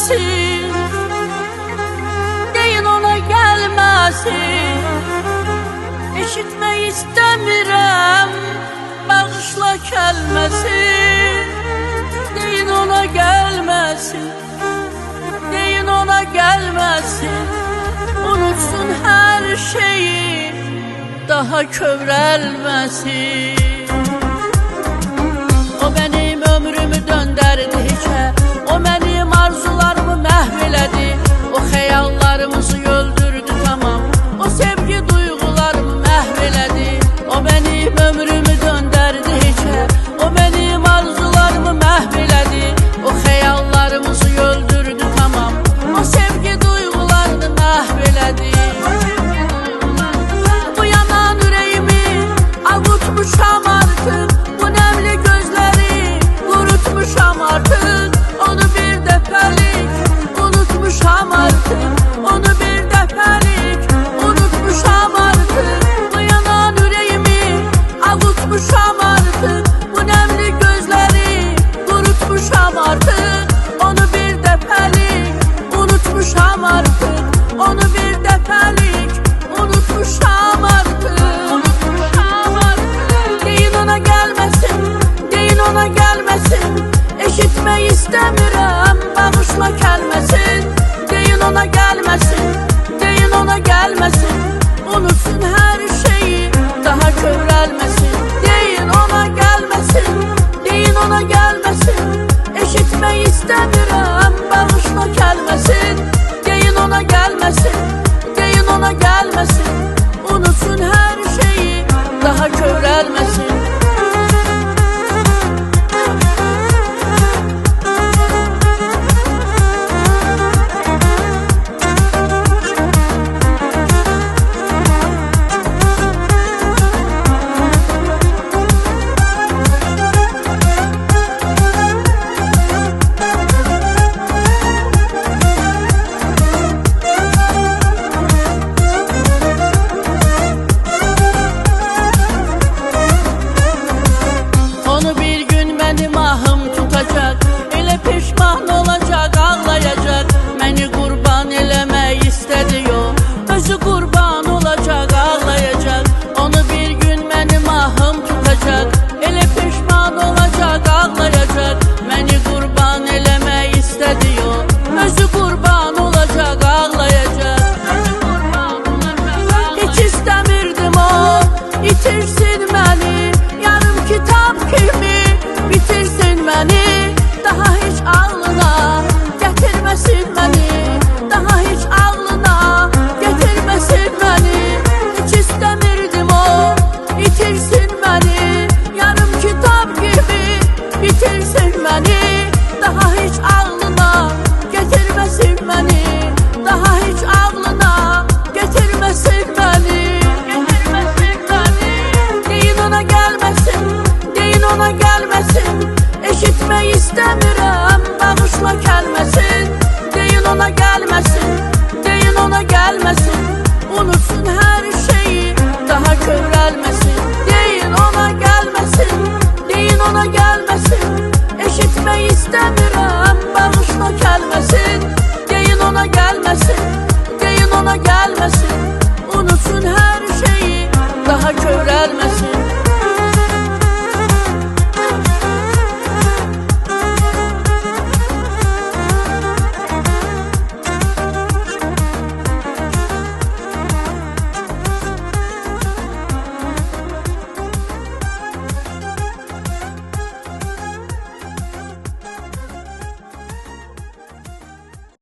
gelmesin, deyin ona gelmesin. Eşitmek istemiyorum, bağışla gelmesin. Deyin ona gelmesin, deyin ona gelmesin. Unutsun her şeyi, daha kövrəlməsin. O benim ömrümü döndərdi hiçə, o benim arzularımı məhv elədi, o xəyallarımızı öldürdü tamam, o sevgi duygularımı məhv elədi. O benim ömrümü döndərdi hiçə, o benim arzularımı məhv elədi, o xəyallarımızı öldürdü tamam, o sevgi duygularını məhv elədi. Bu yanan ürəyimi avutmuşam artıq, bu nəmli gözləri qurutmuşam artıq. Onu bir dəfəlik unutmuşam artıq, onu bir dəfəlik unutmuşam artıq. Bu yanan ürəyimi avutmuşam artıq, bu nəmli gözləri qurutmuşam artıq. Onu bir dəfəlik unutmuşam artıq, onu bir dəfəlik unutmuşam artıq. Deyin ona gəlməsin, deyin ona gəlməsin. Eşitmək istəmirəm, bağışla gəlməsin. Deyin ona gəlməsin, deyin ona gəlməsin. Unutsun hər şeyi, daha kövrəlməsin. Deyin ona gəlməsin, deyin ona gəlməsin. Eşitmək istəmirəm, bağışla gəlməsin. Deyin ona gəlməsin, deyin ona gəlməsin. Unutsun hər şeyi, daha kövrəlməsin.